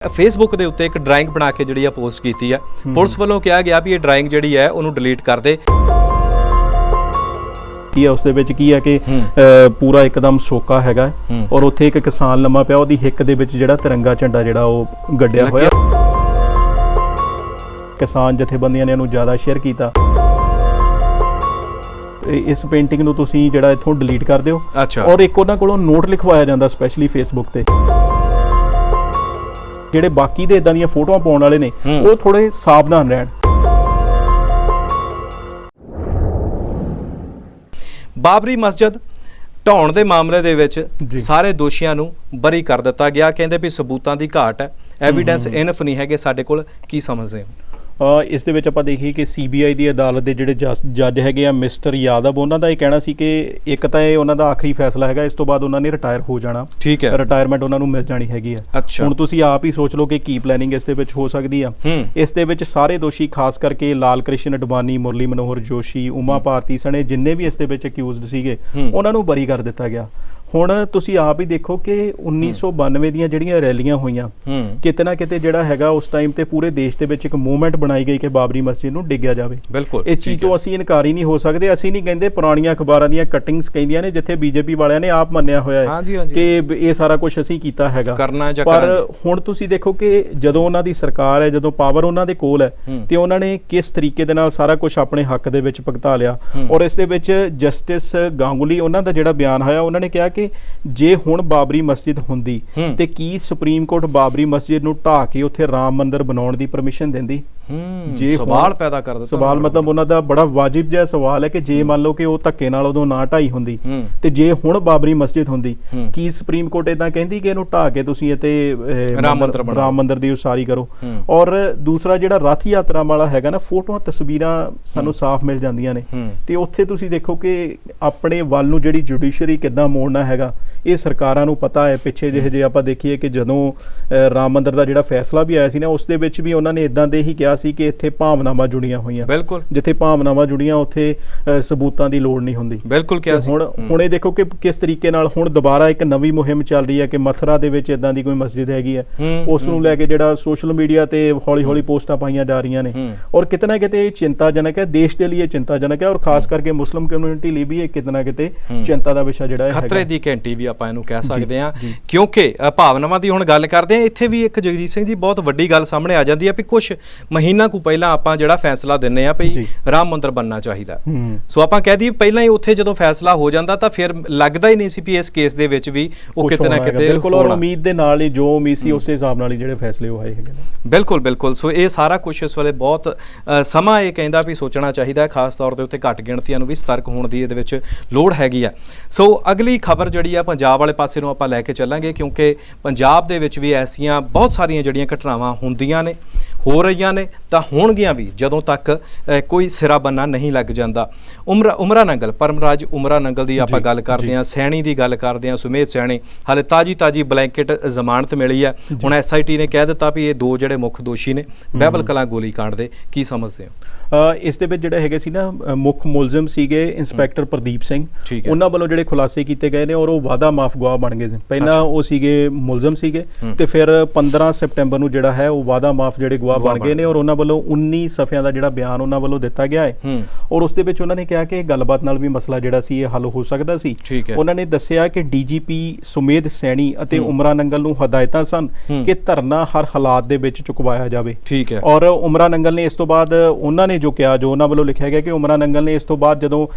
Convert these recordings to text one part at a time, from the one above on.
Facebook के उत्ते एक ड्राइंग बना के जी पोस्ट की है। पुलिस वालों कहा गया भी ये ड्राइंग जी है उन्होंने डिलीट कर दे। उस की है कि पूरा एकदम सोका हैगा और उत्थे एक किसान लम्मा पिया उहदी हिक दे विच जिहड़ा तिरंगा झंडा जिहड़ा वो गड्ढिया होया। किसान जथेबंदियां ने इहनूं ज़्यादा शेयर किया। इस पेंटिंग नूं तुसीं जिहड़ा इत्थों डिलीट कर दिओ। अच्छा। और एक उन्हां कोलों नोट लिखवाया जांदा स्पैशली फेसबुक ते ਜਿਹੜੇ ਬਾਕੀ ਦੇ ਇਦਾਂ ਦੀਆਂ ਫੋਟੋਆਂ ਪਾਉਣ ਵਾਲੇ ਨੇ ਉਹ ਥੋੜੇ ਸਾਵਧਾਨ ਰਹਿਣ। ਬਾਬਰੀ ਮਸਜਿਦ ਢਾਉਣ ਦੇ ਮਾਮਲੇ ਦੇ ਵਿੱਚ ਸਾਰੇ ਦੋਸ਼ੀਆਂ ਨੂੰ ਬਰੀ ਕਰ ਦਿੱਤਾ ਗਿਆ। ਕਹਿੰਦੇ ਵੀ ਸਬੂਤਾਂ ਦੀ ਘਾਟ ਹੈ, ਐਵੀਡੈਂਸ ਇਨਫ ਨਹੀਂ ਹੈਗੇ ਸਾਡੇ ਕੋਲ। ਕੀ ਸਮਝਦੇ ਹੋ? ਇਸ ਦੇ ਵਿੱਚ ਆਪਾਂ ਦੇਖੀਏ ਕਿ CBI ਦੀ ਅਦਾਲਤ ਦੇ ਜਿਹੜੇ ਜੱਜ ਹੈਗੇ ਆ ਮਿਸਟਰ ਯਾਦਵ, ਉਹਨਾਂ ਦਾ ਇਹ ਕਹਿਣਾ ਸੀ ਕਿ ਇੱਕ ਤਾਂ ਇਹ ਉਹਨਾਂ ਦਾ ਆਖਰੀ ਫੈਸਲਾ ਹੈਗਾ, ਇਸ ਤੋਂ ਬਾਅਦ ਉਹਨਾਂ ਨੇ ਰਿਟਾਇਰ ਹੋ ਜਾਣਾ। ਠੀਕ ਹੈ, ਰਿਟਾਇਰਮੈਂਟ ਉਹਨਾਂ ਨੂੰ ਮਿਲ ਜਾਣੀ ਹੈਗੀ ਆ। ਹੁਣ ਤੁਸੀਂ ਆਪ ਹੀ ਸੋਚ ਲਓ ਕਿ ਕੀ ਪਲੈਨਿੰਗ ਇਸ ਦੇ ਵਿੱਚ ਹੋ ਸਕਦੀ ਆ। ਇਸ ਦੇ ਵਿੱਚ ਸਾਰੇ ਦੋਸ਼ੀ ਖਾਸ ਕਰਕੇ ਲਾਲ ਕ੍ਰਿਸ਼ਨ ਅਡਵਾਨੀ, ਮੁਰਲੀ ਮਨੋਹਰ ਜੋਸ਼ੀ, ਉਮਾ ਭਾਰਤੀ ਸਣੇ ਜਿੰਨੇ ਵੀ ਇਸ ਦੇ ਵਿੱਚ ਅਕਿਊਜ਼ਡ ਸੀਗੇ ਉਹਨਾਂ ਨੂੰ ਬਰੀ ਕਰ ਦਿੱਤਾ ਗਿਆ। ਹੁਣ ਤੁਸੀਂ ਆਪ ਹੀ ਦੇਖੋ ਕਿ 1992 ਦੀਆਂ ਜਿਹੜੀਆਂ ਰੈਲੀਆਂ ਹੋਈਆਂ ਕਿਤੇ ਨਾ ਕਿਤੇ ਜਿਹੜਾ ਹੈਗਾ ਉਸ ਟਾਈਮ ਤੇ ਪੂਰੇ ਦੇਸ਼ ਦੇ ਵਿੱਚ ਇੱਕ ਮੂਵਮੈਂਟ ਬਣਾਈ ਗਈ ਕਿ ਬਾਬਰੀ ਮਸਜਿਦ ਨੂੰ ਡਿੱਗਿਆ ਜਾਵੇ। ਬਿਲਕੁਲ ਇਹ ਚੀਜ਼ ਤੋਂ ਅਸੀਂ ਇਨਕਾਰ ਹੀ ਨਹੀਂ ਹੋ ਸਕਦੇ। ਅਸੀਂ ਨਹੀਂ ਕਹਿੰਦੇ, ਪੁਰਾਣੀਆਂ ਅਖਬਾਰਾਂ ਦੀਆਂ ਕਟਿੰਗਸ ਕਹਿੰਦੀਆਂ ਨੇ ਜਿੱਥੇ BJP ਵਾਲਿਆਂ ਨੇ ਆਪ ਮੰਨਿਆ ਹੋਇਆ ਹੈ ਕਿ ਇਹ ਸਾਰਾ ਕੁਝ ਅਸੀਂ ਕੀਤਾ ਹੈਗਾ। ਪਰ ਹੁਣ ਤੁਸੀਂ ਦੇਖੋ ਕਿ ਜਦੋਂ ਉਹਨਾਂ ਦੀ ਸਰਕਾਰ ਹੈ, ਜਦੋਂ ਪਾਵਰ ਉਹਨਾਂ ਦੇ ਕੋਲ ਹੈ ਤੇ ਉਹਨਾਂ ਨੇ ਕਿਸ ਤਰੀਕੇ ਦੇ ਨਾਲ ਸਾਰਾ ਕੁਝ ਆਪਣੇ ਹੱਕ ਦੇ ਵਿੱਚ ਭੁਗਤਾ ਲਿਆ। ਔਰ ਇਸ ਦੇ ਵਿੱਚ ਜਸਟਿਸ ਗਾਂਗੁਲੀ ਉਹਨਾਂ ਦਾ ਜਿਹੜਾ ਬਿਆਨ ਹੋਇਆ, ਉਹਨਾਂ ਨੇ ਕਿਹਾ ਕਿ ਜੇ ਹੁਣ ਬਾਬਰੀ ਮਸਜਿਦ ਹੁੰਦੀ ਤੇ ਕੀ ਸੁਪਰੀਮ ਕੋਰਟ ਬਾਬਰੀ ਮਸਜਿਦ ਨੂੰ ਢਾਹ ਕੇ ਉੱਥੇ ਰਾਮ ਮੰਦਿਰ ਬਣਾਉਣ ਦੀ ਪਰਮਿਸ਼ਨ ਦਿੰਦੀ? ਜੇ ਸਵਾਲ ਪੈਦਾ ਕਰ ਦਿੱਤਾ। ਸਵਾਲ ਮਤਲਬ ਉਹਨਾਂ ਦਾ ਬੜਾ ਵਾਜਿਬ ਜਿਹਾ ਸਵਾਲ ਹੈ ਕਿ ਜੇ ਮੰਨ ਲਓ ਕਿ ਉਹ ਧੱਕੇ ਨਾਲ ਉਦੋਂ ਨਾ ਢਾਈ ਹੁੰਦੀ ਤੇ ਜੇ ਹੁਣ ਬਾਬਰੀ ਮਸਜਿਦ ਹੁੰਦੀ, ਕੀ ਸੁਪਰੀਮ ਕੋਰਟ ਇਦਾਂ ਕਹਿੰਦੀ ਕਿ ਇਹਨੂੰ ਢਾਹ ਕੇ ਤੁਸੀਂ ਇੱਥੇ ਰਾਮ ਮੰਦਿਰ ਦੀ ਉਸਾਰੀ ਕਰੋ? ਔਰ ਦੂਸਰਾ ਜਿਹੜਾ ਰਥ ਯਾਤਰਾ ਵਾਲਾ ਹੈਗਾ ਨਾ, ਫੋਟੋਆਂ ਤਸਵੀਰਾਂ ਸਾਨੂੰ ਸਾਫ਼ ਮਿਲ ਜਾਂਦੀਆਂ ਨੇ ਤੇ ਉੱਥੇ ਤੁਸੀਂ ਦੇਖੋ ਕਿ ਆਪਣੇ ਵੱਲ ਨੂੰ ਜਿਹੜੀ ਜੁਡੀਸ਼ਰੀ ਕਿੱਦਾਂ ਮੋੜਨਾ ਹੈਗਾ ਇਹ ਸਰਕਾਰਾਂ ਨੂੰ ਪਤਾ ਹੈ। ਪਿੱਛੇ ਜਿਹੇ ਜੇ ਆਪਾਂ ਦੇਖੀਏ ਕਿ ਜਦੋਂ ਰਾਮ ਮੰਦਿਰ ਦਾ ਜਿਹੜਾ ਫੈਸਲਾ ਵੀ ਆਇਆ ਸੀ ਨਾ, ਉਸ ਦੇ ਵਿੱਚ ਵੀ ਉਹਨਾਂ ਨੇ ਇਦਾਂ ਦੇ ਹੀ ਕਿਹਾ ਸੀ ਕਿ ਇੱਥੇ ਭਾਵਨਾਵਾਂ ਜੁੜੀਆਂ ਹੋਈਆਂ। ਬਿਲਕੁਲ, ਜਿੱਥੇ ਭਾਵਨਾਵਾਂ ਜੁੜੀਆਂ ਉੱਥੇ ਸਬੂਤਾਂ ਦੀ ਲੋੜ ਨਹੀਂ ਹੁੰਦੀ। ਬਿਲਕੁਲ ਕਿਹਾ ਸੀ। ਹੁਣ ਇਹ ਦੇਖੋ ਕਿ ਕਿਸ ਤਰੀਕੇ ਨਾਲ ਹੁਣ ਦੁਬਾਰਾ ਇੱਕ ਨਵੀਂ ਮੁਹਿੰਮ ਚੱਲ ਰਹੀ ਹੈ ਕਿ ਮਥੁਰਾ ਦੇ ਵਿੱਚ ਇਦਾਂ ਦੀ ਕੋਈ ਮਸਜਿਦ ਹੈਗੀ ਹੈ, ਉਸ ਨੂੰ ਲੈ ਕੇ ਜਿਹੜਾ ਸੋਸ਼ਲ ਮੀਡੀਆ ਤੇ ਹੌਲੀ ਹੌਲੀ ਪੋਸਟਾਂ ਪਾਈਆਂ ਜਾ ਰਹੀਆਂ ਨੇ। ਔਰ ਕਿਤੇ ਨਾ ਕਿਤੇ ਇਹ ਚਿੰਤਾਜਨਕ ਹੈ, ਦੇਸ਼ ਦੇ ਲਈ ਚਿੰਤਾਜਨਕ ਹੈ ਔਰ ਖਾਸ ਕਰਕੇ ਮੁਸਲਿਮ ਕਮਿਊਨਿਟੀ ਲਈ ਵੀ ਇਹ ਕਿਤੇ ਨਾ ਕਿਤੇ ਚਿੰਤਾ ਦਾ ਵਿਸ਼ਾ ਜਿਹੜਾ ਹੈ, ਖਤਰੇ ਦੀ ਘੰਟੀ ਵੀ ਆਪਾਂ ਇਹਨੂੰ ਕਹਿ ਸਕਦੇ ਹਾਂ। ਕਿਉਂਕਿ ਭਾਵਨਾਵਾਂ ਦੀ ਹੁਣ ਗੱਲ ਕਰਦੇ ਹਾਂ, ਇੱਥੇ ਵੀ ਇੱਕ ਜਗਜੀਤ ਸਿੰਘ ਜੀ ਬਹੁਤ ਵੱਡੀ ਗੱਲ ਸਾਹਮਣੇ ਆ ਜਾਂਦੀ ਹੈ ਵੀ ਕੁਝ ਮਹੀਨਾ ਕੁ ਪਹਿਲਾਂ ਆਪਾਂ ਜਿਹੜਾ ਫੈਸਲਾ ਦਿੰਨੇ ਆ ਵੀ ਰਾਮ ਮੰਦਿਰ ਬਣਨਾ ਚਾਹੀਦਾ। ਸੋ ਆਪਾਂ ਕਹਿ ਦਈਏ ਪਹਿਲਾਂ ਹੀ ਉੱਥੇ ਜਦੋਂ ਫੈਸਲਾ ਹੋ ਜਾਂਦਾ ਤਾਂ ਫਿਰ ਲੱਗਦਾ ਹੀ ਨਹੀਂ ਸੀ ਵੀ ਇਸ ਕੇਸ ਦੇ ਵਿੱਚ ਵੀ ਉਹ ਕਿਤੇ ਨਾ ਕਿਤੇ ਬਿਲਕੁਲ ਔਰ ਉਮੀਦ ਦੇ ਨਾਲ ਹੀ ਜੋ ਉਮੀਦ ਸੀ ਉਸੇ ਹਿਸਾਬ ਨਾਲ ਹੀ ਜਿਹੜੇ ਫੈਸਲੇ ਹੋਏ ਹੈਗੇ ਨੇ। ਬਿਲਕੁਲ ਬਿਲਕੁਲ। ਸੋ ਇਹ ਸਾਰਾ ਕੁਝ ਇਸ ਵੇਲੇ ਬਹੁਤ ਸਮਾਂ ਇਹ ਕਹਿੰਦਾ ਵੀ ਸੋਚਣਾ ਚਾਹੀਦਾ ਹੈ, ਖਾਸ ਤੌਰ ਦੇ ਉੱਤੇ ਘੱਟ ਗਿਣਤੀਆਂ ਨੂੰ ਵੀ ਸਤਰਕ ਹੋਣ ਦੀ ਇਹਦੇ ਵਿੱਚ ਲੋੜ ਹੈਗੀ ਆ। ਸੋ ਅਗਲੀ ਖਬਰ ਜਿਹੜੀ ਆ ਪੰਜਾਬ ਵਾਲੇ ਪਾਸੇ ਨੂੰ ਆਪਾਂ ਲੈ ਕੇ ਚੱਲਾਂਗੇ, ਕਿਉਂਕਿ ਪੰਜਾਬ ਦੇ ਵਿੱਚ ਵੀ ਐਸੀਆਂ ਬਹੁਤ ਸਾਰੀਆਂ ਜਿਹੜੀਆਂ ਘਟਨਾਵਾਂ ਹੁੰਦੀਆਂ ਨੇ, ਹੋ ਰਹੀਆਂ ਨੇ ਤਾਂ ਹੋਣਗੀਆਂ ਵੀ ਜਦੋਂ ਤੱਕ ਕੋਈ ਸਿਰਾ ਬੰਨਾ ਨਹੀਂ ਲੱਗ ਜਾਂਦਾ। ਉਮਰਾ ਨੰਗਲ, ਪਰਮਰਾਜ ਉਮਰਾ ਨੰਗਲ ਦੀ ਆਪਾਂ ਗੱਲ ਕਰਦੇ ਹਾਂ, ਸੈਣੀ ਦੀ ਗੱਲ ਕਰਦੇ ਹਾਂ, ਸੁਮੇਧ ਸੈਣੀ ਹਾਲੇ ਤਾਜੀ ਬਲੈਂਕਟ ਜ਼ਮਾਨਤ ਮਿਲੀ ਹੈ। ਹੁਣ SIT ਨੇ ਕਹਿ ਦਿੱਤਾ ਵੀ ਇਹ ਦੋ ਜਿਹੜੇ ਮੁੱਖ ਦੋਸ਼ੀ ਨੇ ਬਹਿਬਲ ਕਲਾਂ ਗੋਲੀकांड ਦੇ। ਕੀ ਸਮਝਦੇ ਹੋ? ਇਸ ਦੇ ਵਿੱਚ ਜਿਹੜੇ ਹੈਗੇ ਸੀ ਨਾ ਮੁੱਖ ਮੁਲਜ਼ਮ ਸੀਗੇ ਇੰਸਪੈਕਟਰ ਪ੍ਰਦੀਪ ਸਿੰਘ, ਉਹਨਾਂ ਵੱਲੋਂ ਜਿਹੜੇ ਖੁਲਾਸੇ ਕੀਤੇ ਗਏ ਨੇ ਔਰ ਉਹ ਵਾਅਦਾ ਮਾਫ ਗਵਾਹ ਬਣ ਗਏ ਸੀ। ਪਹਿਲਾਂ ਉਹ ਸੀਗੇ ਮੁਲਜ਼ਮ ਸੀਗੇ ਤੇ ਫਿਰ 15 ਸਪਟੈਂਬਰ ਨੂੰ ਜਿਹੜਾ ਹੈ ਉਹ ਵਾਅਦਾ ਮਾਫ ਜਿਹੜੇ ਗਵਾਹ ਬਣ ਗਏ ਨੇ ਔਰ ਉਹਨਾਂ ਵੱਲੋਂ 19 ਸਫ਼ਿਆਂ ਦਾ ਜਿਹੜਾ ਬਿਆਨ ਉਹਨਾਂ ਵੱਲੋਂ ਦਿੱਤਾ ਗਿਆ ਹੈ ਔਰ ਉਸ ਦੇ ਵਿੱਚ ਉਹਨਾਂ ਨੇ ਕਿਹਾ ਕਿ ਗੱਲਬਾਤ ਨਾਲ ਵੀ ਮਸਲਾ ਜਿਹੜਾ ਸੀ ਇਹ ਹੱਲ ਹੋ ਸਕਦਾ ਸੀ। ਉਹਨਾਂ ਨੇ ਦੱਸਿਆ ਕਿ DGP ਸੁਮੇਧ ਸੈਣੀ ਅਤੇ ਉਮਰਾ ਨੰਗਲ ਨੂੰ ਹਦਾਇਤਾਂ ਸਨ ਕਿ ਧਰਨਾ ਹਰ ਹਾਲਾਤ ਦੇ ਵਿੱਚ ਚੁਕਵਾਇਆ ਜਾਵੇ। ਔਰ ਉਮਰਾ ਨੰਗਲ ਨੇ ਇਸ ਤੋਂ ਬਾਅਦ ਉਹਨਾਂ ਨੇ ਜੋ ਕਿਹਾ, ਜੋ ਉਹਨਾਂ ਵੱਲੋਂ ਲਿਖਿਆ ਗਿਆ ਕਿ ਉਮਰਾ ਨੰਗਲ ਨੇ ਇਸ ਤੋਂ ਬਾਅਦ ਜਦੋਂ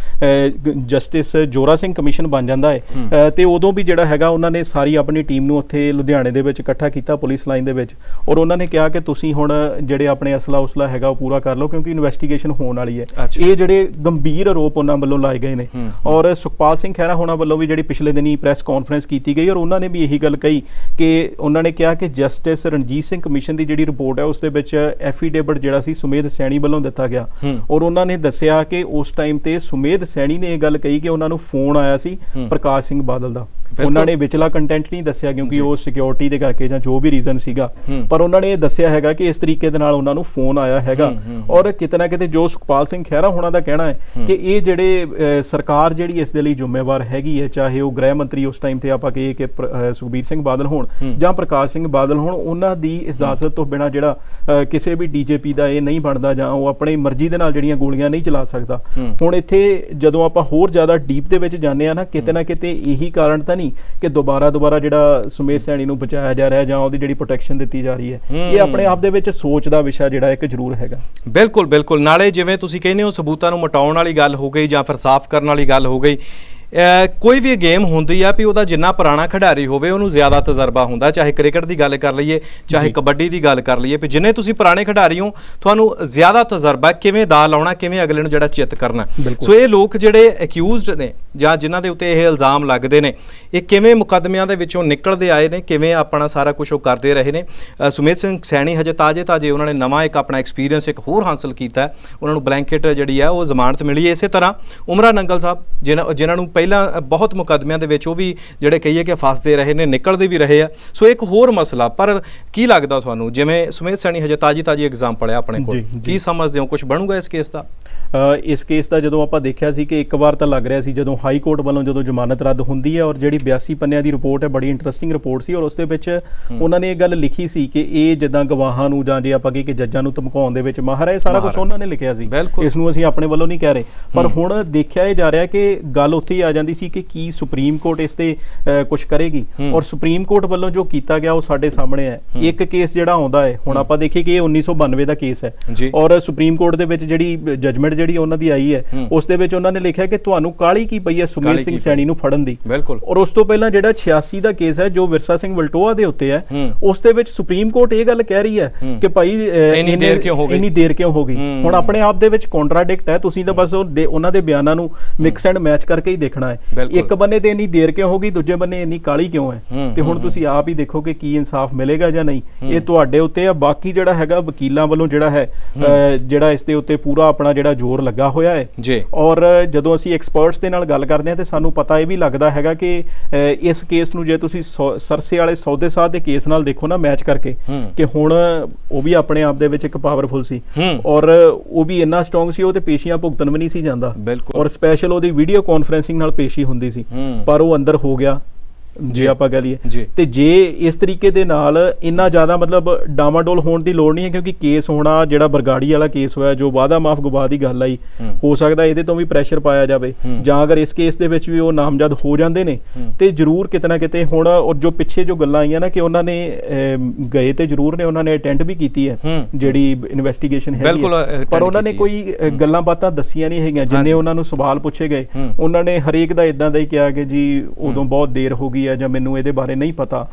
ਜਸਟਿਸ ਜੋਰਾ ਸਿੰਘ ਕਮਿਸ਼ਨ ਬਣ ਜਾਂਦਾ ਹੈ ਤੇ ਉਦੋਂ ਵੀ ਜਿਹੜਾ ਹੈਗਾ ਉਹਨਾਂ ਨੇ ਸਾਰੀ ਆਪਣੀ ਟੀਮ ਨੂੰ ਉੱਥੇ ਲੁਧਿਆਣੇ ਦੇ ਵਿੱਚ ਇਕੱਠਾ ਕੀਤਾ ਪੁਲਿਸ ਲਾਈਨ ਦੇ ਵਿੱਚ ਔਰ ਉਹਨਾਂ ਨੇ ਕਿਹਾ ਕਿ ਤੁਸੀਂ ਹੁਣ ਜਿਹੜੇ ਆਪਣੇ ਅਸਲਾ ਹੈਗਾ ਉਹ ਪੂਰਾ ਕਰ ਲਓ ਕਿਉਂਕਿ ਇਨਵੈਸਟੀਗੇਸ਼ਨ ਹੋਣ ਵਾਲੀ ਹੈ। ਇਹ ਜਿਹੜੇ ਗੰਭੀਰ ਆਰੋਪ ਉਹਨਾਂ ਵੱਲੋਂ ਲਾਏ ਗਏ ਨੇ ਔਰ ਸੁਖਪਾਲ ਸਿੰਘ ਖਹਿਰਾ ਹੋਣਾ ਵੱਲੋਂ ਵੀ ਜਿਹੜੀ ਪਿਛਲੇ ਦਿਨੀ ਪ੍ਰੈਸ ਕਾਨਫਰੰਸ ਕੀਤੀ ਗਈ ਔਰ ਉਹਨਾਂ ਨੇ ਵੀ ਇਹੀ ਗੱਲ ਕਹੀ ਕਿ ਉਹਨਾਂ ਨੇ ਕਿਹਾ ਕਿ ਜਸਟਿਸ ਰਣਜੀਤ ਸਿੰਘ ਕਮਿਸ਼ਨ ਦੀ ਜਿਹੜੀ ਰਿਪੋਰਟ ਹੈ ਉਸ ਦੇ ਵਿੱਚ ਐਫੀਡੇਵਿਟ ਜਿਹੜਾ ਸੀ ਸੁਮੇਧ ਸੈਣੀ ਵੱਲੋਂ ਦਿੱਤਾ ਗਿਆ ਔਰ ਉਹਨਾਂ ਨੇ ਦੱਸਿਆ ਕਿ ਉਸ ਟਾਈਮ ਤੇ ਸੁਮੇਧ ਸੈਣੀ ਨੇ ਇਹ ਗੱਲ ਕਹੀ ਕਿ ਉਹਨਾਂ ਨੂੰ ਫੋਨ ਆਇਆ ਸੀ ਪ੍ਰਕਾਸ਼ ਸਿੰਘ ਬਾਦਲ ਦਾ। ਉਹਨਾਂ ਨੇ ਵਿਚਲਾ ਕੰਟੈਂਟ ਨਹੀਂ ਦੱਸਿਆ ਕਿਉਂਕਿ ਉਹ ਸਿਕਿਉਰਿਟੀ ਦੇ ਕਰਕੇ ਜਾਂ ਜੋ ਵੀ ਰੀਜ਼ਨ ਸੀਗਾ, ਪਰ ਉਹਨਾਂ ਨੇ ਇਹ ਦੱਸਿਆ ਹੈਗਾ ਕਿ ਇਸ ਤਰੀਕੇ ਤਰੀਕੇ ਦੇ ਨਾਲ ਉਹਨਾਂ ਨੂੰ ਫੋਨ ਆਇਆ ਹੈਗਾ। ਔਰ ਕਿਤੇ ਨਾ ਕਿਤੇ ਜੋ ਸੁਖਪਾਲ ਸਿੰਘ ਖਹਿਰਾ ਹੋਣਾ ਦਾ ਕਹਿਣਾ ਹੈ ਕਿ ਇਹ ਜਿਹੜੇ ਸਰਕਾਰ ਜਿਹੜੀ ਇਸ ਦੇ ਲਈ ਜ਼ਿੰਮੇਵਾਰ ਹੈਗੀ ਹੈ, ਚਾਹੇ ਉਹ ਗ੍ਰਹਿ ਮੰਤਰੀ ਉਸ ਟਾਈਮ ਤੇ ਆਪਾਂ ਕਹੀਏ ਕਿ ਸੁਖਬੀਰ ਸਿੰਘ ਬਾਦਲ ਹੋਣ ਜਾਂ ਪ੍ਰਕਾਸ਼ ਸਿੰਘ ਬਾਦਲ ਹੋਣ, ਉਹਨਾਂ ਦੀ ਇਜਾਜ਼ਤ ਤੋਂ ਬਿਨਾਂ ਜਿਹੜਾ ਕਿਸੇ ਵੀ ਡੀਜੀਪੀ ਦਾ ਇਹ ਨਹੀਂ ਬਣਦਾ ਜਾਂ ਉਹ ਆਪਣੀ ਮਰਜ਼ੀ ਦੇ ਨਾਲ ਜਿਹੜੀਆਂ ਗੋਲੀਆਂ ਨਹੀਂ ਚਲਾ ਸਕਦਾ। ਹੁਣ ਇੱਥੇ ਜਦੋਂ ਆਪਾਂ ਹੋਰ ਜ਼ਿਆਦਾ ਡੀਪ ਦੇ ਵਿੱਚ ਜਾਂਦੇ ਆ ਨਾ, ਕਿਤੇ ਨਾ ਕਿਤੇ ਇਹੀ ਕਾਰਨ ਤਾਂ ਨਹੀਂ ਕਿ ਦੁਬਾਰਾ ਜਿਹੜਾ ਸੁਮੇਧ ਸੈਣੀ ਨੂੰ ਬਚਾਇਆ ਜਾ ਰਿਹਾ ਜਾਂ ਉਹਦੀ ਜਿਹੜੀ ਪ੍ਰੋਟੈਕਸ਼ਨ ਦਿੱਤੀ ਜਾ ਰਹੀ ਹੈ, ਇਹ ਆਪਣੇ ਆਪ ਦੇ ਵਿੱਚ ਸੋਚ ਦਾ ਵਿਸ਼ਾ ਜਿਹੜਾ ਇੱਕ ਜ਼ਰੂਰ ਹੈਗਾ। ਬਿਲਕੁਲ ਬਿਲਕੁਲ। ਨਾਲੇ ਜਿਵੇਂ ਤੁਸੀਂ ਕਹਿੰਦੇ ਹੋ ਸਬੂਤਾਂ ਨੂੰ ਮਿਟਾਉਣ ਵਾਲੀ ਗੱਲ ਹੋ ਗਈ ਜਾਂ ਫਿਰ ਸਾਫ਼ ਕਰਨ ਵਾਲੀ ਗੱਲ ਹੋ ਗਈ, ਕੋਈ ਵੀ ਗੇਮ ਹੁੰਦੀ ਆ ਵੀ ਉਹਦਾ ਜਿੰਨਾ ਪੁਰਾਣਾ ਖਿਡਾਰੀ ਹੋਵੇ ਉਹਨੂੰ ਜ਼ਿਆਦਾ ਤਜਰਬਾ ਹੁੰਦਾ। ਚਾਹੇ ਕ੍ਰਿਕਟ ਦੀ ਗੱਲ ਕਰ ਲਈਏ, ਚਾਹੇ ਕਬੱਡੀ ਦੀ ਗੱਲ ਕਰ ਲਈਏ, ਵੀ ਜਿੰਨੇ ਤੁਸੀਂ ਪੁਰਾਣੇ ਖਿਡਾਰੀ ਹੋ ਤੁਹਾਨੂੰ ਜ਼ਿਆਦਾ ਤਜਰਬਾ ਕਿਵੇਂ ਦਾ ਲਾਉਣਾ, ਕਿਵੇਂ ਅਗਲੇ ਨੂੰ ਜਿਹੜਾ ਚਿੱਤ ਕਰਨਾ। ਸੋ ਇਹ ਲੋਕ ਜਿਹੜੇ ਅਕਿਊਜ਼ਡ ਨੇ ਜਾਂ ਜਿਨ੍ਹਾਂ ਦੇ ਉੱਤੇ ਇਹ ਇਲਜ਼ਾਮ ਲੱਗਦੇ ਨੇ, ਇਹ ਕਿਵੇਂ ਮੁਕੱਦਮਿਆਂ ਦੇ ਵਿੱਚੋਂ ਨਿਕਲਦੇ ਆਏ ਨੇ, ਕਿਵੇਂ ਆਪਣਾ ਸਾਰਾ ਕੁਝ ਉਹ ਕਰਦੇ ਰਹੇ ਨੇ। ਸੁਮੇਧ ਸਿੰਘ ਸੈਣੀ ਹਜੇ ਤਾਜ਼ੇ ਉਹਨਾਂ ਨੇ ਨਵਾਂ ਇੱਕ ਆਪਣਾ ਐਕਸਪੀਰੀਅੰਸ ਇੱਕ ਹੋਰ ਹਾਸਲ ਕੀਤਾ। ਉਹਨਾਂ ਨੂੰ ਬਲੈਂਕਟ ਜਿਹੜੀ ਆ ਉਹ ਜ਼ਮਾਨਤ ਮਿਲੀ ਹੈ। ਇਸੇ ਤਰ੍ਹਾਂ ਉਮਰਾ ਨੰਗਲ ਸਾਹਿਬ ਜਿਨ੍ਹਾਂ ਨੂੰ ਪਹਿਲਾਂ ਬਹੁਤ ਮੁਕੱਦਮਿਆਂ ਦੇ ਵਿੱਚ ਉਹ ਵੀ ਜਿਹੜੇ ਕਹੀਏ ਕਿ ਫਸਦੇ ਰਹੇ ਨੇ, ਨਿਕਲਦੇ ਵੀ ਰਹੇ ਆ। ਸੋ ਇੱਕ ਹੋਰ ਮਸਲਾ, ਪਰ ਕੀ ਲੱਗਦਾ ਤੁਹਾਨੂੰ, ਜਿਵੇਂ ਸੁਮੇਧ ਸੈਣੀ ਹਜੇ ਤਾਜ਼ੀ ਐਗਜ਼ਾਮਪਲ ਹੈ ਆਪਣੇ ਕੋਲ, ਕੀ ਸਮਝਦੇ ਹੋ ਕੁਝ ਬਣੂਗਾ ਇਸ ਕੇਸ ਦਾ? ਇਸ ਕੇਸ ਦਾ ਜਦੋਂ ਆਪਾਂ ਦੇਖਿਆ ਸੀ ਕਿ ਇੱਕ ਵਾਰ ਤਾਂ ਲੱਗ ਰਿਹਾ ਸੀ ਜਦੋਂ ਹਾਈ ਕੋਰਟ ਵੱਲੋਂ ਜਦੋਂ ਜ਼ਮਾਨਤ ਰੱਦ ਹੁੰਦੀ ਹੈ, ਔਰ ਜਿਹੜੀ 82 ਪੰਨਿਆਂ ਦੀ ਰਿਪੋਰਟ ਹੈ ਬੜੀ ਇੰਟਰਸਟਿੰਗ ਰਿਪੋਰਟ ਸੀ, ਔਰ ਉਸ ਦੇ ਵਿੱਚ ਉਹਨਾਂ ਨੇ ਇਹ ਗੱਲ ਲਿਖੀ ਸੀ ਕਿ ਇਹ ਜਿੱਦਾਂ ਗਵਾਹਾਂ ਨੂੰ ਜਾਂ ਜੇ ਆਪਾਂ ਕਹੀਏ ਕਿ ਜੱਜਾਂ ਨੂੰ ਧਮਕਾਉਣ ਦੇ ਵਿੱਚ ਮਾਹਰ ਹੈ, ਇਹ ਸਾਰਾ ਕੁਝ ਉਹਨਾਂ ਨੇ ਲਿਖਿਆ ਸੀ। ਇਸ ਨੂੰ ਅਸੀਂ ਆਪਣੇ ਵੱਲੋਂ ਨਹੀਂ ਕਹਿ ਰਹੇ, ਪਰ ਹੁਣ ਦੇਖਿਆ ਇਹ ਜਾ ਰਿਹਾ ਕਿ ਗੱਲ ਉੱਥੇ ਹੀ ਆ ਜਾਂਦੀ ਸੀ ਕਿ ਕੀ ਸੁਪਰੀਮ ਕੋਰਟ ਇਸ ਤੇ ਕੁਝ ਕਰੇਗੀ, ਔਰ ਸੁਪਰੀਮ ਕੋਰਟ ਵੱਲੋਂ ਜੋ ਕੀਤਾ ਗਿਆ ਉਹ ਸਾਡੇ ਸਾਹਮਣੇ ਹੈ। ਇੱਕ ਕੇਸ ਜਿਹੜਾ ਆਉਂਦਾ ਹੈ, ਹੁਣ ਆਪਾਂ ਦੇਖੀਏ ਕਿ ਇਹ 1992 ਦਾ ਕੇਸ ਹੈ, ਔਰ ਸੁਪਰੀਮ ਕੋਰਟ ਦੇ ਵਿੱਚ ਜਿਹੜੀ ਜਜਮੈਂਟ ਜਿਹੜੀ ਉਹਨਾਂ ਦੀ ਆਈ ਹੈ, ਉਸ ਦੇ ਵਿੱਚ ਉਹਨਾਂ ਨੇ ਲਿਖਿਆ ਕਿ ਤੁਹਾਨੂੰ ਕਾਹਲੀ ਕੀ ਪਈ ਹੈ ਸੁਮੇਧ ਸਿੰਘ ਸੈਣੀ ਨੂੰ ਫੜਨ ਦੀ। ਔਰ ਉਸ ਤੋਂ ਪਹਿਲਾਂ ਜਿਹੜਾ 86 ਦਾ ਕੇਸ ਹੈ ਜੋ ਵਿਰਸਾ ਸਿੰਘ ਵਲਟੋਆ ਦੇ ਉੱਤੇ ਹੈ, ਉਸ ਦੇ ਵਿੱਚ ਸੁਪਰੀਮ ਕੋਰਟ ਇਹ ਗੱਲ ਕਹਿ ਰਹੀ ਹੈ ਕਿ ਭਾਈ ਇੰਨੀ ਦੇਰ ਕਿਉਂ ਹੋ ਗਈ। ਹੁਣ ਆਪਣੇ ਆਪ ਦੇ ਵਿੱਚ ਕੰਟਰਾਡਿਕਟ ਹੈ, ਤੁਸੀਂ ਤਾਂ ਬਸ ਉਹਨਾਂ ਦੇ ਬਿਆਨਾਂ ਨੂੰ ਮਿਕਸ ਐਂਡ ਮੈਚ ਕਰਕੇ ਹੀ ਦੇਖਣਾ ਹੈ। ਇੱਕ ਬੰਨੇ ਤੇ ਇੰਨੀ ਦੇਰ ਕਿਉਂ ਹੋ ਗਈ, ਦੂਜੇ ਬੰਨੇ ਇੰਨੀ ਕਾਹਲੀ ਕਿਉਂ ਹੈ, ਤੇ ਹੁਣ ਤੁਸੀਂ ਆਪ ਹੀ ਦੇਖੋ ਕਿ ਕੀ ਇਨਸਾਫ ਮਿਲੇਗਾ ਜਾਂ ਨਹੀਂ, ਇਹ ਤੁਹਾਡੇ ਉੱਤੇ ਆ। ਬਾਕੀ ਜਿਹੜਾ ਹੈਗਾ ਵਕੀਲਾਂ ਵੱਲੋਂ ਜਿਹੜਾ ਹੈ ਜਿਹੜਾ ਇਸ ਦੇ ਉੱਤੇ ਪੂਰਾ ਆਪਣਾ ਜਿਹੜਾ ਜ਼ੋਰ ਲੱਗਾ ਹੋਇਆ ਹੈ ਜੀ। ਔਰ ਜਦੋਂ ਅਸੀਂ ਐਕਸਪਰਟਸ ਦੇ ਨਾਲ ਗੱਲ ਕਰਦੇ ਹਾਂ ਤੇ ਸਾਨੂੰ ਪਤਾ ਇਹ ਵੀ ਲੱਗਦਾ ਹੈਗਾ ਕਿ ਇਸ ਕੇਸ ਨੂੰ ਜੇ ਤੁਸੀਂ ਸਰਸੇ ਵਾਲੇ ਸੌਦੇ ਸਾਧ ਦੇ ਕੇਸ ਨਾਲ ਦੇਖੋ ਨਾ ਮੈਚ ਕਰਕੇ, ਕਿ ਹੁਣ ਉਹ ਵੀ ਆਪਣੇ ਆਪ ਦੇ ਵਿੱਚ ਇੱਕ ਪਾਵਰਫੁਲ ਸੀ, ਔਰ ਉਹ ਵੀ ਇੰਨਾ ਸਟਰੋਂਗ ਸੀ, ਉਹ ਤੇ ਪੇਸ਼ੀਆਂ ਭੁਗਤਣ ਵੀ ਨਹੀਂ ਸੀ ਜਾਂਦਾ, ਔਰ ਸਪੈਸ਼ਲ ਉਹਦੀ ਵੀਡੀਓ ਕਾਨਫਰੰਸਿੰਗ ਨਾਲ ਪੇਸ਼ੀ ਹੁੰਦੀ ਸੀ, ਪਰ ਉਹ ਅੰਦਰ ਹੋ ਗਿਆ ਜੇ ਆਪਾਂ ਕਹ ਲਈਏ। ਤੇ ਜੇ ਇਸ ਤਰੀਕੇ ਦੇ ਨਾਲ ਇੰਨਾ ਜ਼ਿਆਦਾ ਮਤਲਬ ਡਾਮਾਡੋਲ ਹੋਣ ਦੀ ਲੋੜ ਨਹੀਂ ਹੈ, ਕਿਉਂਕਿ ਕੇਸ ਹੋਣਾ ਜਿਹੜਾ ਬਰਗਾੜੀ ਵਾਲਾ ਕੇਸ ਹੋਇਆ ਜੋ ਵਾਅਦਾ ਮਾਫ ਗਵਾ ਦੀ ਗੱਲ ਆਈ, ਹੋ ਸਕਦਾ ਇਹਦੇ ਤੋਂ ਵੀ ਪ੍ਰੈਸ਼ਰ ਪਾਇਆ ਜਾਵੇ, ਜਾਂ ਅਗਰ ਇਸ ਕੇਸ ਦੇ ਵਿੱਚ ਵੀ ਉਹ ਨਾਮਜ਼ਦ ਹੋ ਜਾਂਦੇ ਨੇ ਤੇ ਜ਼ਰੂਰ ਕਿਤੇ ਨਾ ਕਿਤੇ ਹੁਣ, ਔਰ ਜੋ ਪਿੱਛੇ ਜੋ ਗੱਲਾਂ ਆਈਆਂ ਨਾ ਕਿ ਉਹਨਾਂ ਨੇ ਗਏ ਤੇ ਜ਼ਰੂਰ ਨੇ, ਉਹਨਾਂ ਨੇ ਅਟੈਂਡ ਵੀ ਕੀਤੀ ਹੈ ਜਿਹੜੀ ਇਨਵੈਸਟੀਗੇਸ਼ਨ ਹੈਗੀ, ਪਰ ਉਹਨਾਂ ਨੇ ਕੋਈ ਗੱਲਾਂ ਬਾਤਾਂ ਦੱਸੀਆਂ ਨਹੀਂ ਹੈਗੀਆਂ। ਜਿੰਨੇ ਉਹਨਾਂ ਨੂੰ ਸਵਾਲ ਪੁੱਛੇ ਗਏ, ਉਹਨਾਂ ਨੇ ਹਰੇਕ ਦਾ ਇਦਾਂ ਦਾ ਹੀ ਕਿਹਾ ਕਿ ਜੀ ਉਦੋਂ ਬਹੁਤ ਦੇਰ ਹੋ ਗਈ ਹੈ ਜਾਂ ਮੈਨੂੰ ਇਹਦੇ ਬਾਰੇ ਨਹੀਂ ਪਤਾ।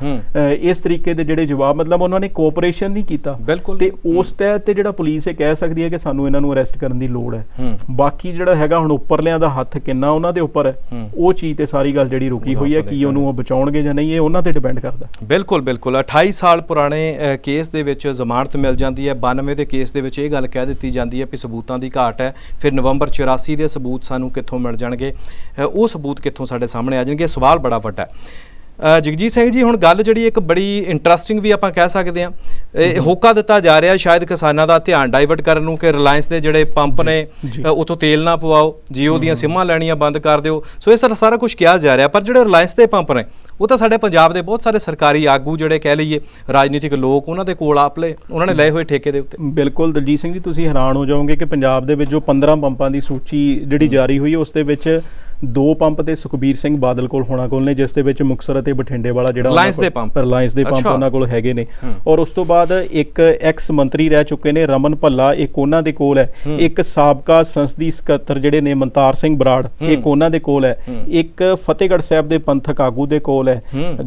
ਇਸ ਤਰੀਕੇ ਦੇ ਜਿਹੜੇ ਜਵਾਬ, ਮਤਲਬ ਉਹਨਾਂ ਨੇ ਕੋਆਪਰੇਸ਼ਨ ਨਹੀਂ ਕੀਤਾ, ਤੇ ਉਸ ਤਹਿਤ ਤੇ ਜਿਹੜਾ ਪੁਲਿਸ ਇਹ ਕਹਿ ਸਕਦੀ ਹੈ ਕਿ ਸਾਨੂੰ ਇਹਨਾਂ ਨੂੰ ਅਰੈਸਟ ਕਰਨ ਦੀ ਲੋੜ ਹੈ। ਬਾਕੀ ਜਿਹੜਾ ਹੈਗਾ ਹੁਣ ਉੱਪਰਲਿਆਂ ਦਾ ਹੱਥ ਕਿੰਨਾ ਉਹਨਾਂ ਦੇ ਉੱਪਰ ਹੈ, ਉਹ ਚੀਜ਼ ਤੇ ਸਾਰੀ ਗੱਲ ਜਿਹੜੀ ਰੁਕੀ ਹੋਈ ਹੈ, ਕੀ ਉਹਨੂੰ ਉਹ ਬਚਾਉਣਗੇ ਜਾਂ ਨਹੀਂ, ਇਹ ਉਹਨਾਂ ਤੇ ਡਿਪੈਂਡ ਕਰਦਾ। ਬਿਲਕੁਲ 28 ਸਾਲ ਪੁਰਾਣੇ ਕੇਸ ਦੇ ਵਿੱਚ ਜ਼ਮਾਨਤ ਮਿਲ ਜਾਂਦੀ ਹੈ। 92 ਦੇ ਕੇਸ ਦੇ ਵਿੱਚ ਇਹ ਗੱਲ ਕਹਿ ਦਿੱਤੀ ਜਾਂਦੀ ਹੈ ਕਿ ਸਬੂਤਾਂ ਦੀ ਘਾਟ ਹੈ। ਫਿਰ ਨਵੰਬਰ 84 ਦੇ ਸਬੂਤ ਸਾਨੂੰ ਕਿੱਥੋਂ ਮਿਲ ਜਾਣਗੇ, ਉਹ ਸਬੂਤ ਕਿੱਥੋਂ ਸਾਡੇ ਸਾਹਮਣੇ ਆ ਜਾਣਗੇ, ਸਵਾਲ ਬੜਾ ਵੱਡਾ ਹੈ। ਜਗਜੀਤ ਸਿੰਘ ਜੀ, ਹੁਣ ਗੱਲ ਜਿਹੜੀ ਇੱਕ ਬੜੀ ਇੰਟਰਸਟਿੰਗ ਵੀ ਆਪਾਂ ਕਹਿ ਸਕਦੇ ਹਾਂ, ਇਹ ਹੋਕਾ ਦਿੱਤਾ ਜਾ ਰਿਹਾ ਸ਼ਾਇਦ ਕਿਸਾਨਾਂ ਦਾ ਧਿਆਨ ਡਾਈਵਰਟ ਕਰਨ ਨੂੰ ਕਿ ਰਿਲਾਇੰਸ ਦੇ ਜਿਹੜੇ ਪੰਪ ਨੇ ਉੱਥੋਂ ਤੇਲ ਨਾ ਪਵਾਓ, ਜੀਓ ਦੀਆਂ ਸਿੰਮਾਂ ਲੈਣੀਆਂ ਬੰਦ ਕਰ ਦਿਓ। ਸੋ ਇਹ ਸਾਰਾ ਕੁਝ ਕਿਹਾ ਜਾ ਰਿਹਾ, ਪਰ ਜਿਹੜੇ ਰਿਲਾਇੰਸ ਦੇ ਪੰਪ ਨੇ ਉਹ ਤਾਂ ਸਾਡੇ ਪੰਜਾਬ ਦੇ ਬਹੁਤ ਸਾਰੇ ਸਰਕਾਰੀ ਆਗੂ ਜਿਹੜੇ ਕਹਿ ਲਈਏ ਰਾਜਨੀਤਿਕ ਲੋਕ, ਉਹਨਾਂ ਦੇ ਕੋਲ ਉਹਨਾਂ ਨੇ ਲਏ ਹੋਏ ਠੇਕੇ ਦੇ ਉੱਤੇ। ਬਿਲਕੁਲ ਦਲਜੀਤ ਸਿੰਘ ਜੀ, ਤੁਸੀਂ ਹੈਰਾਨ ਹੋ ਜਾਓਗੇ ਕਿ ਪੰਜਾਬ ਦੇ ਵਿੱਚ ਜੋ 15 ਪੰਪਾਂ ਦੀ ਸੂਚੀ ਜਿਹੜੀ ਜਾਰੀ ਹੋਈ, ਉਸ ਦੇ ਵਿੱਚ 2 ਪੰਪ ਤੇ ਸੁਖਬੀਰ ਸਿੰਘ ਬਾਦਲ ਕੋਲ ਨੇ, ਜਿਸ ਦੇ ਵਿੱਚ ਮੁਕਤਸਰ ਅਤੇ ਬਠਿੰਡੇ ਵਾਲਾ ਜਿਹੜਾ ਰਿਲਾਇੰਸ ਦੇ ਪੰਪ ਉਹਨਾਂ ਕੋਲ ਹੈਗੇ ਨੇ। ਔਰ ਉਸ ਤੋਂ ਬਾਅਦ ਇੱਕ ਐਕਸ ਮੰਤਰੀ ਰਹਿ ਚੁੱਕੇ ਨੇ ਰਮਨ ਭੱਲਾ, ਇੱਕ ਉਹਨਾਂ ਦੇ ਕੋਲ ਹੈ। ਇੱਕ ਸਾਬਕਾ ਸੰਸਦੀ ਸਕੱਤਰ ਜਿਹੜੇ ਨੇ ਮਨਤਾਰ ਸਿੰਘ ਬਰਾੜ, ਇੱਕ ਉਹਨਾਂ ਦੇ ਕੋਲ ਹੈ। ਇੱਕ ਫਤਿਹਗੜ੍ਹ ਸਾਹਿਬ ਦੇ ਪੰਥਕ ਆਗੂ ਦੇ ਕੋਲ ਹੈ।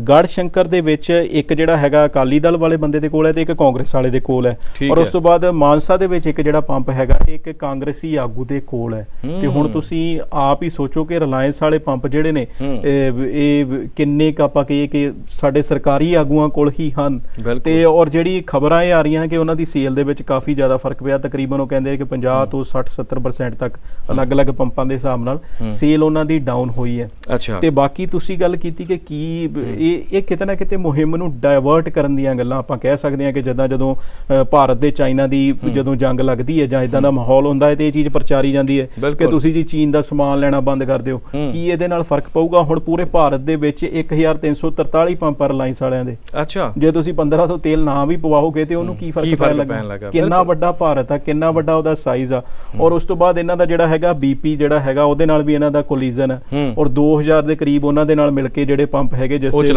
ਗੜ੍ਹ ਸ਼ੰਕਰ ਦੇ ਵਿੱਚ ਇੱਕ ਜਿਹੜਾ ਹੈਗਾ ਅਕਾਲੀ ਦਲ ਵਾਲੇ ਬੰਦੇ ਦੇ ਕੋਲ ਹੈ ਤੇ ਇੱਕ ਕਾਂਗਰਸ ਵਾਲੇ ਦੇ ਕੋਲ ਹੈ। ਔਰ ਉਸ ਤੋਂ ਬਾਅਦ ਮਾਨਸਾ ਦੇ ਵਿੱਚ ਇੱਕ ਜਿਹੜਾ ਪੰਪ ਹੈਗਾ ਇੱਕ ਕਾਂਗਰਸੀ ਆਗੂ ਦੇ ਕੋਲ ਹੈ। ਤੇ ਹੁਣ ਤੁਸੀਂ ਆਪ ਹੀ ਸੋਚੋ ਕਿ ਰਿਲਾਇੰਸ ਵਾਲੇ ਪੰਪ ਜਿਹੜੇ ਨੇ ਇਹ ਕਿੰਨੇ ਕੁ ਆਪਾਂ ਕਹੀਏ ਕਿ ਸਾਡੇ ਸਰਕਾਰੀ ਆਗੂਆਂ ਕੋਲ ਹੀ ਹਨ ਤੇ ਔਰ ਜਿਹੜੀ ਖਬਰਾਂ ਇਹ ਆ ਰਹੀਆਂ ਕਿ ਉਹਨਾਂ ਦੀ ਸੇਲ ਦੇ ਵਿੱਚ ਕਾਫੀ ਜ਼ਿਆਦਾ ਫਰਕ ਪਿਆ, ਤਕਰੀਬਨ ਉਹ ਕਹਿੰਦੇ ਕਿ 50 ਤੋਂ 60-70% ਤੱਕ ਅਲੱਗ-ਅਲੱਗ ਪੰਪਾਂ ਦੇ ਹਿਸਾਬ ਨਾਲ ਸੇਲ ਉਹਨਾਂ ਦੀ ਡਾਊਨ ਹੋਈ ਹੈ। ਤੇ ਬਾਕੀ ਤੁਸੀਂ ਗੱਲ ਕੀਤੀ ਕਿ ਕੀ ਇਹ ਕਿਤੇ ਨਾ ਕਿਤੇ ਮੁਹਿੰਮ ਨੂੰ ਡਾਇਵਰਟ ਕਰਨ ਦੀਆਂ ਗੱਲਾਂ ਆਪਾਂ ਕਹਿ ਸਕਦੇ ਹਾਂ ਕਿ ਜਦੋਂ ਭਾਰਤ ਦੇ ਚਾਈਨਾ ਦੀ ਜਦੋਂ ਜੰਗ ਲੱਗਦੀ ਹੈ ਜਾਂ ਇਦਾਂ ਦਾ ਮਾਹੌਲ ਹੁੰਦਾ ਹੈ ਤੇ ਇਹ ਚੀਜ਼ ਪ੍ਰਚਾਰੀ ਜਾਂਦੀ ਹੈ ਕਿ ਤੁਸੀਂ ਜੀ ਚੀਨ ਦਾ ਸਮਾਨ ਲੈਣਾ ਬੰਦ ਕਰ ਦਿਓ। ਕੀ ਇਹਦੇ ਨਾਲ ਫਰਕ ਪਊਗਾ? ਹੁਣ ਪੂਰੇ ਭਾਰਤ ਦੇ ਵਿੱਚ 1343 ਪੰਪ ਰਿਲਾਇੰਸ ਵਾਲਿਆਂ ਦੇ, ਜੇ ਤੁਸੀਂ 15 ਤੋਂ ਤੇਲ ਨਾ ਵੀ ਪਵਾਓਗੇ ਤੇ ਉਹਨੂੰ ਕੀ ਫਰਕ ਪੈਣ ਲੱਗਾ? ਕਿੰਨਾ ਵੱਡਾ ਭਾਰਤ ਆ, ਕਿੰਨਾ ਵੱਡਾ ਉਹਦਾ ਸਾਈਜ਼ ਆ। ਔਰ ਉਸ ਤੋਂ ਬਾਅਦ ਇਹਨਾਂ ਦਾ ਜਿਹੜਾ ਹੈਗਾ BP ਜਿਹੜਾ ਹੈਗਾ ਉਹਦੇ ਨਾਲ ਵੀ ਇਹਨਾਂ ਦਾ ਕੋਲੀਜ਼ਨ ਹੈ ਔਰ 2000 ਦੇ ਕਰੀਬ ਉਹਨਾਂ ਦੇ ਨਾਲ ਮਿਲ ਕੇ ਜਿਹੜੇ ਪੰਪ ਹੈਗੇ ਜਿਸ ਉਹ ਵੀ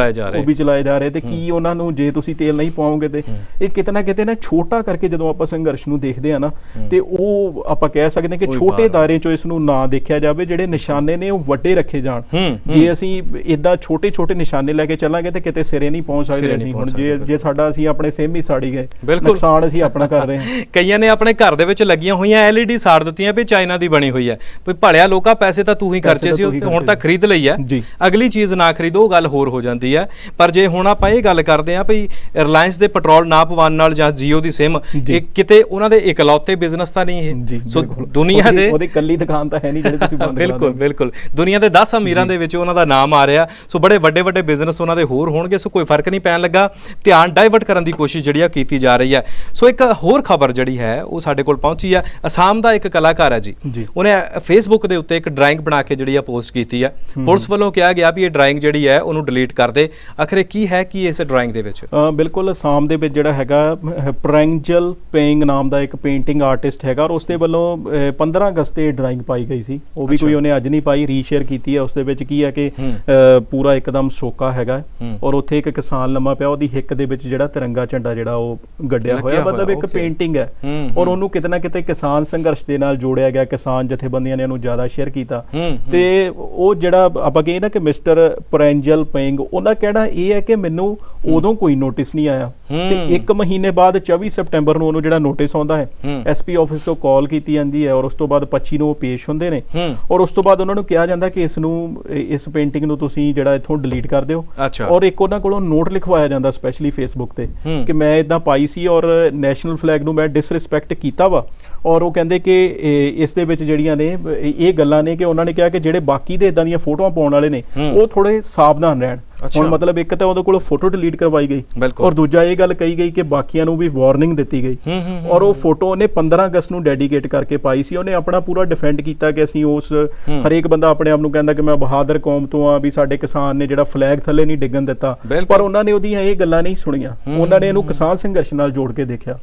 ਚਲਾਏ ਜਾ ਰਹੇ ਤੇ ਕੀ ਉਹਨਾਂ ਨੂੰ ਜੇ ਤੁਸੀਂ ਤੇਲ ਨਹੀਂ ਪਾਓਗੇ ਤੇ ਇਹ ਕਿਤੇ ਨਾ ਕਿਤੇ ਨਾ ਛੋਟਾ ਕਰਕੇ ਜਦੋਂ ਆਪਾਂ ਸੰਘਰਸ਼ ਨੂੰ ਦੇਖਦੇ ਆ ਨਾ ਤੇ ਉਹ ਆਪਾਂ ਕਹਿ ਸਕਦੇ ਕਿ ਛੋਟੇ ਦਾਇਰੇ ਚੋਂ ਇਸ ਨੂੰ ਨਾ ਦੇਖਿਆ ਜਾਵੇ, ਜਿਹੜੇ ਨਿਸ਼ਾਨੇ ਨੇ ਉਹ ਵੱਡੇ ਰੱਖੇ ਜਾਣ। ਜੇ ਅਸੀਂ ਇਦਾਂ ਛੋਟੇ ਨਿਸ਼ਾਨੇ ਲੈ ਕੇ ਚੱਲਾਂਗੇ ਤੇ ਕਿਤੇ ਸਿਰੇ ਨਹੀਂ ਪਹੁੰਚ ਸਕਦੇ ਅਸੀਂ। ਹੁਣ ਜੇ ਸਾਡਾ ਅਸੀਂ ਆਪਣੇ ਸਿਮ ਹੀ ਸਾੜੀ ਗਏ, ਨੁਕਸਾਨ ਅਸੀਂ ਆਪਣਾ ਕਰ ਰਹੇ ਹਾਂ। ਕਈਆਂ ਨੇ ਆਪਣੇ ਘਰ ਦੇ ਵਿੱਚ ਲੱਗੀਆਂ ਹੋਈਆਂ LED ਸਾੜ ਦਿੱਤੀਆਂ ਵੀ ਚਾਈਨਾ ਦੀ ਬਣੀ ਹੋਈ ਹੈ, ਵੀ ਭਲਿਆ ਲੋਕਾਂ ਪੈਸੇ ਤਾਂ ਤੂੰ ਹੀ ਖਰਚੇ ਸੀ, ਹੁਣ ਤਾਂ ਖਰੀਦ ਲਈ ਹੈ, ਅਗਲੀ ਚੀਜ਼ ਨਾ ਖਰੀਦੋ, ਉਹ ਗੱਲ ਹੋਰ ਹੋ ਜਾਂਦੀ ਹੈ। ਪਰ ਜੇ ਹੁਣ ਆਪਾਂ ਇਹ ਗੱਲ ਕਰਦੇ ਹਾਂ ਵੀ ਰਿਲਾਇੰਸ ਦੇ ਪੈਟਰੋਲ ਨਾ ਪਵਾਉਣ ਨਾਲ ਜਾਂ ਜੀਓ ਦੀ ਸਿਮ, ਇਹ ਕਿਤੇ ਉਹਨਾਂ ਦੇ ਇਕਲੌਤੇ ਬਿਜ਼ਨਸ ਤਾਂ ਨਹੀਂ ਇਹ। ਸੋ ਦੁਨੀਆ ਦੇ ਉਹਦੀ ਕੱਲੀ ਦੁਕਾਨ ਤਾਂ ਹੈ ਨਹੀਂ ਜਿਹੜੇ ਤੁਸੀਂ ਬੰਦ ਬਿਲਕੁਲ ਬਿਲਕੁਲ ਦੁਨੀਆ ਦੇ 10 ਅਮੀਰਾਂ ਦੇ ਵਿੱਚ ਉਹਨਾਂ ਦਾ ਨਾਮ ਆ ਰਿਹਾ। ਸੋ ਬੜੇ ਵੱਡੇ ਬਿਜ਼ਨਸ ਉਹਨਾਂ ਦੇ ਹੋਰ ਹੋਣਗੇ। ਸੋ ਕੋਈ ਫਰਕ ਨਹੀਂ ਪੈਣ ਲੱਗਾ, ਧਿਆਨ ਡਾਇਵਰਟ ਕਰਨ ਦੀ ਕੋਸ਼ਿਸ਼ ਜਿਹੜੀ ਆ ਕੀਤੀ ਜਾ ਰਹੀ ਹੈ। ਸੋ ਇੱਕ ਹੋਰ ਖਬਰ ਜਿਹੜੀ ਹੈ ਉਹ ਸਾਡੇ ਕੋਲ ਪਹੁੰਚੀ ਹੈ। ਅਸਾਮ ਦਾ ਇੱਕ ਕਲਾਕਾਰ ਹੈ ਜੀ, ਉਹਨੇ ਫੇਸਬੁੱਕ ਦੇ ਉੱਤੇ ਇੱਕ ਡਰਾਇੰਗ ਬਣਾ ਕੇ ਜਿਹੜੀ ਆ ਪੋਸਟ ਕੀਤੀ ਹੈ। ਪੁਲਿਸ ਵੱਲੋਂ ਕਿਹਾ ਗਿਆ ਵੀ ਇਹ ਡਰਾਇੰਗ ਜਿਹੜੀ ਹੈ ਉਹਨੂੰ ਡਿਲੀਟ ਕਰ ਦੇ। ਆਖਿਰ ਕੀ ਹੈ ਕੀ ਇਸ ਡਰਾਇੰਗ ਦੇ ਵਿੱਚ? ਬਿਲਕੁਲ ਅਸਾਮ ਦੇ ਵਿੱਚ ਜਿਹੜਾ ਹੈਗਾ ਪ੍ਰੈਂਜਲ ਪੇਂਗ ਨਾਮ ਦਾ ਇੱਕ ਪੇਂਟਿੰਗ ਆਰਟਿਸਟ ਹੈਗਾ ਔਰ ਉਸ ਦੇ ਵੱਲੋਂ 15 ਅਗਸਤ ਤੇ ਡਰਾਇੰਗ ਪਾਈ ਗਈ ਸੀ। ਉਹ ਵੀ ਕੋਈ ਉਹਨੇ ਅੱਜ ਨਹੀਂ ਪਾਈ, ਰੀਸ਼ੇਅਰ ਕੀਤੀ ਹੈ। ਉਸ ਦੇ ਵਿੱਚ ਕੀ ਹੈ ਕਿ ਪੂਰਾ ਇੱਕਦਮ ਸੋਕਾ ਹੈਗਾ ਔਰ ਉੱਥੇ ਇੱਕ ਕਿਸਾਨ ਲੰਮਾ ਪਿਆ, ਉਹਦੀ ਹਿੱਕ ਦੇ ਵਿੱਚ ਜਿਹੜਾ ਤਿਰੰਗਾ ਝੰਡਾ ਜਿਹੜਾ ਉਹ ਗੱਡਿਆ ਹੋਇਆ, ਮਤਲਬ ਇੱਕ ਪੇਂਟਿੰਗ ਹੈ ਔਰ ਉਹਨੂੰ ਕਿਤੇ ਨਾ ਕਿਤੇ ਕਿਸਾਨ ਸੰਘਰਸ਼ ਦੇ ਨਾਲ ਜੋੜਿਆ ਗਿਆ। ਕਿਸਾਨ ਜਥੇਬੰਦੀਆਂ ਨੇ ਉਹਨੂੰ ਜ਼ਿਆਦਾ ਸ਼ੇਅਰ ਕੀਤਾ ਤੇ ਉਹ ਜਿਹੜਾ ਆਪਾਂ ਕਹੀਏ ਨਾ ਕਿ ਮਿਸਟਰ ਪ੍ਰੈਂਜਲ ਪੇਂਗ, ਉਹਦਾ ਕਹਿਣਾ ਇਹ ਹੈ ਕਿ ਮੈਨੂੰ ਉਦੋਂ ਕੋਈ ਨੋਟਿਸ ਨਹੀਂ ਆਇਆ ਤੇ 1 ਮਹੀਨੇ ਬਾਅਦ 24 ਸਤੰਬਰ ਨੂੰ ਉਹਨੂੰ ਜਿਹੜਾ ਨੋਟਿਸ ਆਉਂਦਾ ਹੈ SP ਆਫਿਸ ਤੋਂ ਕਾਲ ਕੀਤੀ ਜਾਂਦੀ ਹੈ ਔਰ ਉਸ ਤੋਂ ਬਾਅਦ 25 ਨੂੰ ਉਹ ਪੇਸ਼ ਹੁੰਦੇ ਨੇ ਔਰ ਉਸ ਤੋਂ ਬਾਅਦ ਉਹਨਾਂ ਨੂੰ ਕਿਹਾ ਜਾਂਦਾ ਕਿ ਇਸ ਪੇਂਟਿੰਗ ਨੂੰ ਤੁਸੀਂ ਜਿਹੜਾ ਇੱਥੋਂ ਡਿਲੀਟ ਕਰ ਦਿਓ। ਔਰ ਇੱਕ ਉਹਨਾਂ ਕੋਲੋਂ ਨੋਟ ਲਿਖਵਾਇਆ ਜਾਂਦਾ ਸਪੈਸ਼ਲੀ ਫੇਸਬੁੱਕ ਤੇ ਕਿ ਮੈਂ ਇਦਾਂ ਪਾਈ ਸੀ ਔਰ ਨੈਸ਼ਨਲ ਫਲੈਗ ਨੂੰ ਮੈਂ ਡਿਸਰਿਸਪੈਕਟ ਕੀਤਾ ਵਾ। ਔਰ ਉਹ ਕਹਿੰਦੇ ਕਿ ਇਸ ਦੇ ਵਿੱਚ ਜਿਹੜੀਆਂ ਨੇ ਇਹ ਗੱਲਾਂ ਨੇ ਕਿ ਉਹਨਾਂ ਨੇ ਕਿਹਾ ਕਿ ਜਿਹੜੇ ਬਾਕੀ ਦੇ ਇਦਾਂ ਦੀਆਂ ਫੋਟੋਆਂ ਪਾਉਣ ਵਾਲੇ ਨੇ ਉਹ ਥੋੜੇ ਸਾਵਧਾਨ ਰਹਿਣ। ਹੁਣ ਮਤਲਬ ਇੱਕ ਤਾਂ ਉਹਦੇ ਕੋਲ ਫੋਟੋ ਡਿਲੀਟ ਕਰਵਾਈ ਗਈ ਔਰ ਦੂਜਾ ਇਹ ਗੱਲ ਕਹੀ ਗਈ ਕਿ ਬਾਕੀਆਂ ਨੂੰ ਵੀ ਵਾਰਨਿੰਗ ਦਿੱਤੀ ਗਈ। ਔਰ ਉਹ ਫੋਟੋ ਉਹਨੇ 15 ਅਗਸਤ ਨੂੰ ਡੈਡੀਕੇਟ ਕਰਕੇ ਪਾਈ ਸੀ। ਉਹਨੇ ਆਪਣਾ ਪੂਰਾ ਡਿਫੈਂਡ ਕੀਤਾ ਕਿ ਅਸੀਂ ਉਸ ਹਰੇਕ ਬੰਦਾ ਆਪਣੇ ਆਪ ਨੂੰ ਕਹਿੰਦਾ ਕਿ ਮੈਂ ਬਹਾਦਰ ਕੌਮ ਤੋਂ ਆ, ਵੀ ਸਾਡੇ ਕਿਸਾਨ ਨੇ ਜਿਹੜਾ ਫਲੈਗ ਥੱਲੇ ਨਹੀਂ ਡਿੱਗਣ ਦਿੱਤਾ, ਪਰ ਉਹਨਾਂ ਨੇ ਉਹਦੀਆਂ ਇਹ ਗੱਲਾਂ ਨਹੀਂ ਸੁਣੀਆਂ। ਉਹਨਾਂ ਨੇ ਇਹਨੂੰ ਕਿਸਾਨ ਸੰਘਰਸ਼ ਨਾਲ ਜੋੜ ਕੇ ਦੇਖਿਆ।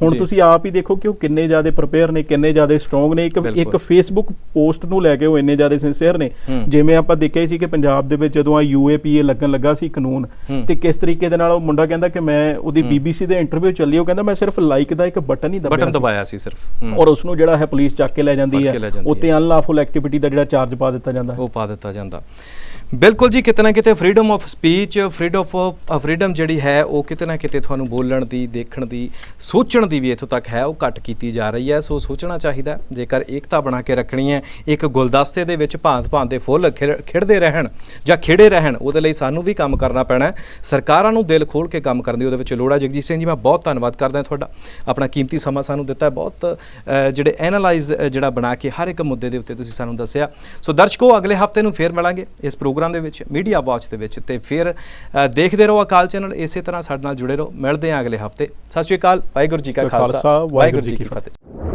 ਹੁਣ ਤੁਸੀਂ ਆਪ ਹੀ ਦੇਖੋ ਕਿ ਉਹ ਕਿੰਨੇ ਜ਼ਿਆਦਾ ਪ੍ਰਿਪੇਅਰ ਨੇ, ਕਿੰਨੇ ਜ਼ਿਆਦਾ ਸਟਰੋਂਗ ਨੇ। ਇੱਕ ਫੇਸਬੁੱਕ ਪੋਸਟ ਨੂੰ ਲੈ ਕੇ ਉਹ ਇੰਨੇ ਜ਼ਿਆਦਾ ਸਿੰਸੀਅਰ ਨੇ। ਜਿਵੇਂ ਆਪਾਂ ਦੇਖਿਆ ਸੀ ਕਿ ਪੰਜਾਬ ਦੇ ਵਿੱਚ ਜਦੋਂ UAPA ਲੱਗਣ ਲੱਗਾ ਸੀ ਕਾਨੂੰਨ ਤੇ ਕਿਸ ਤਰੀਕੇ ਦੇ ਨਾਲ ਉਹ ਮੁੰਡਾ ਕਹਿੰਦਾ ਕਿ ਮੈਂ ਉਹਦੀ BBC ਦੇ ਇੰਟਰਵਿਊ ਚੱਲੀ, ਉਹ ਕਹਿੰਦਾ ਮੈਂ ਸਿਰਫ ਲਾਈਕ ਦਾ ਇੱਕ ਬਟਨ ਹੀ ਦਬਾਇਆ ਸੀ ਸਿਰਫ ਔਰ ਉਸ ਨੂੰ ਜਿਹੜਾ ਹੈ ਪੁਲਿਸ ਚੱਕ ਕੇ ਲੈ ਜਾਂਦੀ ਹੈ। ਉੱਤੇ ਅਨਲਾਫੁਲ ਐਕਟੀਵਿਟੀ ਦਾ ਜਿਹੜਾ ਚਾਰਜ ਪਾ ਦਿੱਤਾ ਜਾਂਦਾ। ਬਿਲਕੁਲ ਜੀ, ਕਿਤੇ ਨਾ ਕਿਤੇ ਫਰੀडम ਆਫ ਸਪੀਚ, ਫਰੀडम ਜਿਹੜੀ ਹੈ ਉਹ ਕਿਤੇ ਨਾ ਕਿਤੇ ਤੁਹਾਨੂੰ ਬੋਲਣ ਦੀ, ਦੇਖਣ ਦੀ, ਸੋਚਣ ਦੀ ਵੀ ਇੱਥੋਂ ਤੱਕ ਹੈ ਉਹ ਘੱਟ ਕੀਤੀ ਜਾ ਰਹੀ ਹੈ। ਸੋ ਸੋਚਣਾ ਚਾਹੀਦਾ, ਜੇਕਰ ਏਕਤਾ ਬਣਾ ਕੇ ਰੱਖਣੀ ਹੈ, ਇੱਕ ਗੁਲਦਸਤੇ ਦੇ ਵਿੱਚ ਭਾਂਤ ਦੇ ਫੁੱਲ ਖਿੜਦੇ ਰਹਿਣ ਜਾਂ ਖਿੜੇ ਰਹਿਣ, ਉਹਦੇ ਲਈ ਸਾਨੂੰ ਵੀ ਕੰਮ ਕਰਨਾ ਪੈਣਾ। ਸਰਕਾਰਾਂ ਨੂੰ ਦਿਲ ਖੋਲ੍ਹ ਕੇ ਕੰਮ ਕਰਨ ਦੀ ਉਹਦੇ ਵਿੱਚ ਲੋੜ ਹੈ। ਜਗਜੀਤ ਸਿੰਘ ਜੀ, ਮੈਂ ਬਹੁਤ ਧੰਨਵਾਦ ਕਰਦਾ ਤੁਹਾਡਾ, ਆਪਣਾ ਕੀਮਤੀ ਸਮਾਂ ਸਾਨੂੰ ਦਿੱਤਾ। ਬਹੁਤ ਜਿਹੜੇ ਐਨਾਲਾਈਜ਼ ਜਿਹੜਾ ਬਣਾ ਕੇ ਹਰ ਇੱਕ ਮੁੱਦੇ ਦੇ ਉੱਤੇ ਤੁਸੀਂ ਸਾਨੂੰ ਦੱਸਿਆ। ਸੋ ਦਰਸ਼ਕੋ, ਅਗਲੇ ਹਫ਼ਤੇ ਨੂੰ ਫੇਰ ਮਿਲਾਂਗੇ ਇਸ ਪ੍ਰੋਗਰਾਮ ਦੇ ਵਿੱਚ, ਮੀਡੀਆ ਵਾਚ ਦੇ ਵਿੱਚ, ਤੇ ਫਿਰ ਦੇਖਦੇ ਰਹੋ ਅਕਾਲ ਚੈਨਲ। ਇਸੇ ਤਰ੍ਹਾਂ ਸਾਡੇ ਨਾਲ ਜੁੜੇ ਰਹੋ। ਮਿਲਦੇ ਹਾਂ ਅਗਲੇ ਹਫ਼ਤੇ। ਸਤਿ ਸ਼੍ਰੀ ਅਕਾਲ। ਵਾਹਿਗੁਰੂ ਜੀ ਕਾ ਖਾਲਸਾ, ਵਾਹਿਗੁਰੂ ਜੀ ਕੀ ਫਤਿਹ।